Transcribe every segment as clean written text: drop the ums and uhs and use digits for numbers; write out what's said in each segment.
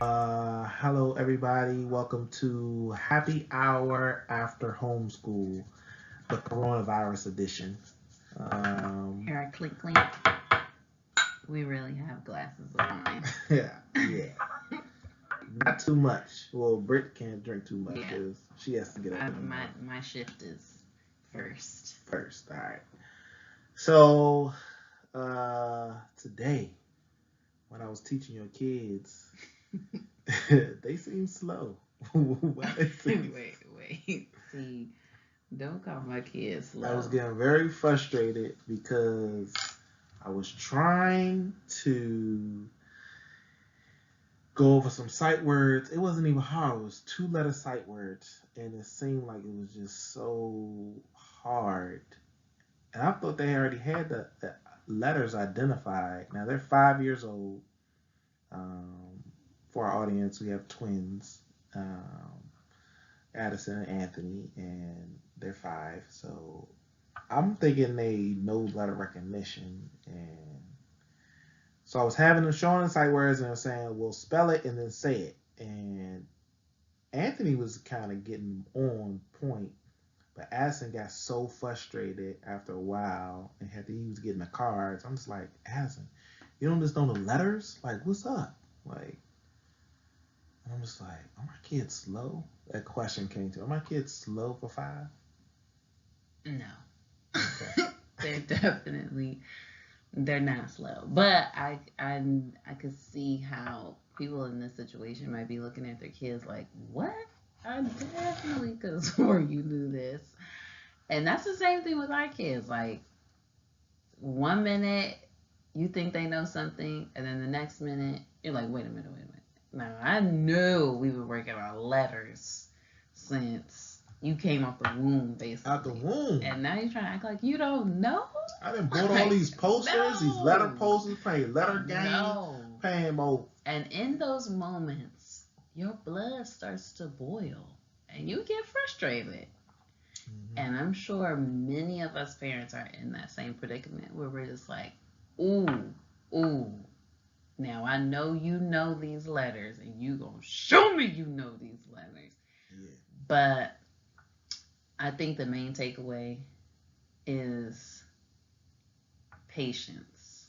Hello everybody. Welcome to Happy Hour after homeschool, the coronavirus edition. Um, Here, clink clink. We really have glasses of wine. yeah, not too much. Well, Britt can't drink too much Yeah, because she has to get up in the my morning my shift is first. first. All right. So today, when I was teaching your kids, they seem slow. Why they seem? Wait. See, don't call my kids I was slow. getting very frustrated because I was trying to go over some sight words. It wasn't even hard. It was two-letter sight words, and it seemed like it was just so hard. And I thought they already had the letters identified. Now they're 5 years old. Um, for our audience, we have twins, Addison and Anthony, and they're five. So I'm thinking they know letter recognition, and so I was having them showing the sight words and saying, "Well, spell it and then say it." And Anthony was kind of getting on point, but Addison got so frustrated after a while, and he was getting the cards. I'm just like, Addison, you don't just know the letters? Like, what's up? Like, and I'm just like, are my kids slow? That question came to me. Are my kids slow for five? No, Okay. they're definitely they're not slow. But I could see how people in this situation might be looking at their kids like, what? I definitely could have swore you knew this. And that's the same thing with our kids. Like 1 minute you think they know something, and then the next minute you're like, wait a minute. Now I knew we've been working on letters since you came off the womb, Out the basically, womb. and now you're trying to act like you don't know. I done bought all Like, these posters, these letter no, posters, playing letter game, no. playing about. And in those moments, your blood starts to boil, and you get frustrated. Mhm. And I'm sure many of us parents are in that same predicament where we're just like, ooh, ooh. Now I know you know these letters, and you gonna show me you know these letters. Yeah. But I think the main takeaway is patience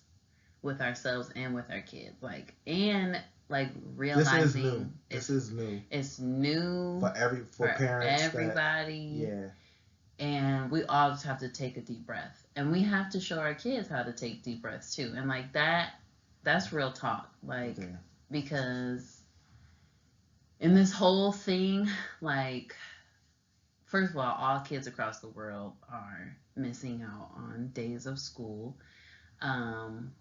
with ourselves and with our kids. Like This is new. realizing This is new it's new for for parents that everybody, yeah. and we all just have to take a deep breath, and we have to show our kids how to take deep breaths too, and like that's real talk, like, Okay. because in this whole thing, like, first of all kids across the world are missing out on days of school. um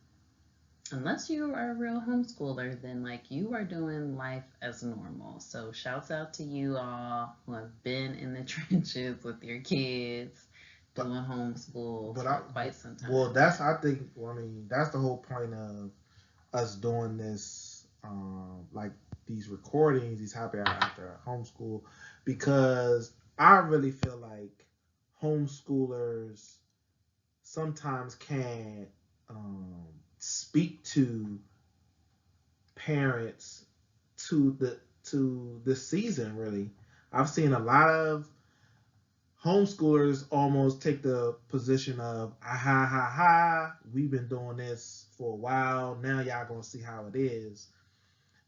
Unless you are a real homeschooler, then like you are doing life as normal. So shouts out to you all who have been in the trenches with your kids But doing homeschool but for quite some well, time. that's I think. Well, I mean, that's the whole point of us doing this, like these recordings, these happy hour after homeschool, because I really feel like homeschoolers sometimes can't um, speak to parents to this season. Really, I've seen a lot of homeschoolers almost take the position of ah, ha ha ha. We've been doing this for a while. Now y'all gonna see how it is,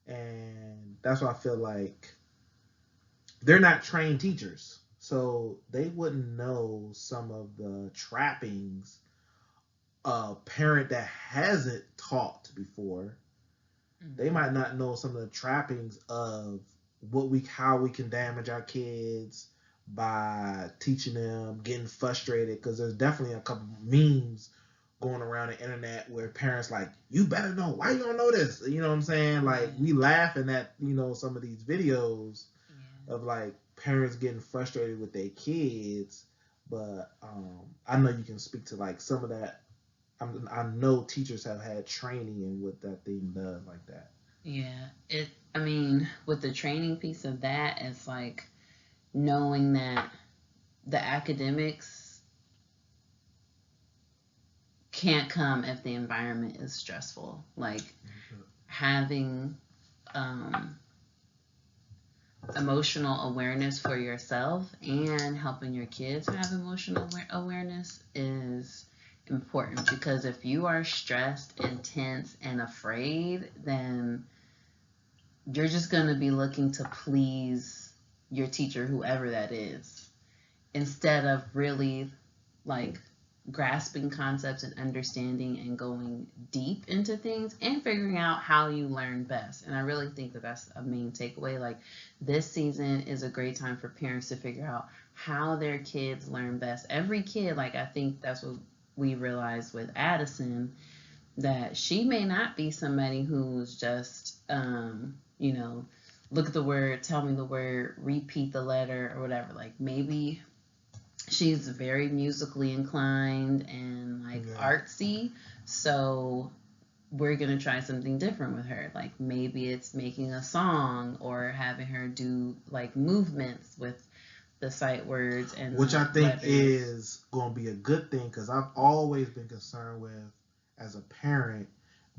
and that's why I feel like they're not trained teachers, so they wouldn't know some of the trappings a parent that hasn't taught before. They Mm-hmm. might not know some of the trappings of how we can damage our kids by teaching them, getting frustrated, because there's definitely a couple memes going around the internet where parents like, you better know, why you don't know this, you know what I'm saying, like Yeah. we laughing at some of these videos Yeah. of like parents getting frustrated with their kids. But I know you can speak to like some of that. I know teachers have had training in what that thing does like that. Yeah. I mean, with the training piece of that, it's like knowing that the academics can't come if the environment is stressful. Like having emotional awareness for yourself and helping your kids have emotional awareness is important, because if you are stressed and tense and afraid, then you're just going to be looking to please your teacher, whoever that is, instead of really like grasping concepts and understanding and going deep into things and figuring out how you learn best. And I really think that that's a main takeaway. Like, this season is a great time for parents to figure out how their kids learn best. Every kid, like, I think that's what we realized with Addison, that she may not be somebody who's just look at the word, tell me the word, repeat the letter, or whatever. Like, maybe she's very musically inclined and like artsy, so we're gonna try something different with her. Like, maybe it's making a song or having her do like movements with the sight words, and which I think letters. is going to be a good thing, because I've always been concerned with, as a parent,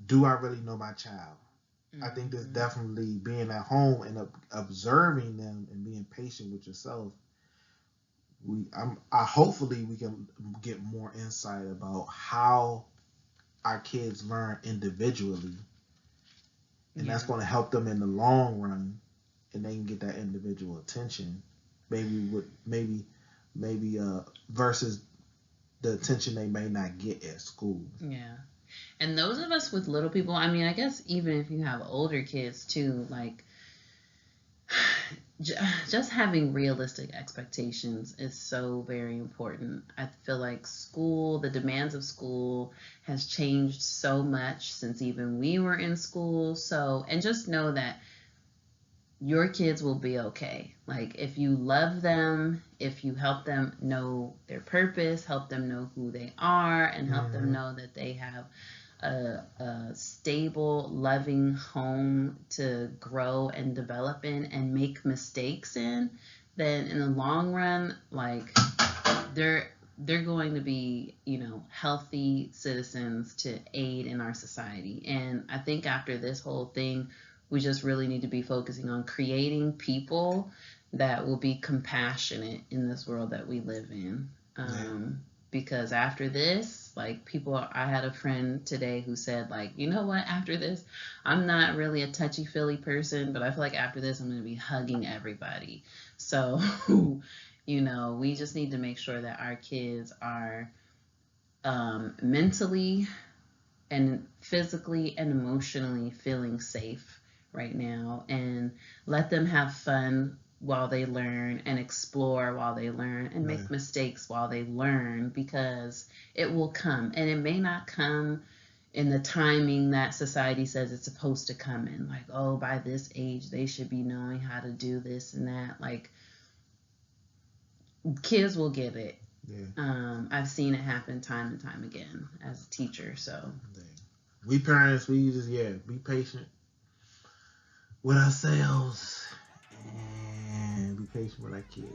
do I really know my child? Mm-hmm. I think there's definitely being at home and observing them and being patient with yourself. Hopefully we can get more insight about how our kids learn individually, and that's going to help them in the long run, and they can get that individual attention, maybe versus the attention they may not get at school. Yeah. And those of us with little people, I mean, I guess even if you have older kids too, like, just having realistic expectations is so very important. I feel like the demands of school has changed so much since even we were in school. So, and just know that your kids will be okay. Like, if you love them, if you help them know their purpose, help them know who they are, and help them know that they have a stable, loving home to grow and develop in and make mistakes in, then in the long run, like, they're going to be, healthy citizens to aid in our society. And I think after this whole thing, we just really need to be focusing on creating people that will be compassionate in this world that we live in. Because after this, like, I had a friend today who said, like, you know what, after this, I'm not really a touchy-feely person, but I feel like after this, I'm going to be hugging everybody. So, we just need to make sure that our kids are mentally and physically and emotionally feeling safe right now, and let them have fun while they learn, and explore while they learn, and make mistakes while they learn, because it will come, and it may not come in the timing that society says it's supposed to come in. Like, oh, by this age they should be knowing how to do this and that. Like, kids will get it. I've seen it happen time and time again as a teacher. So we parents, we just be patient with ourselves and be patient with our kids.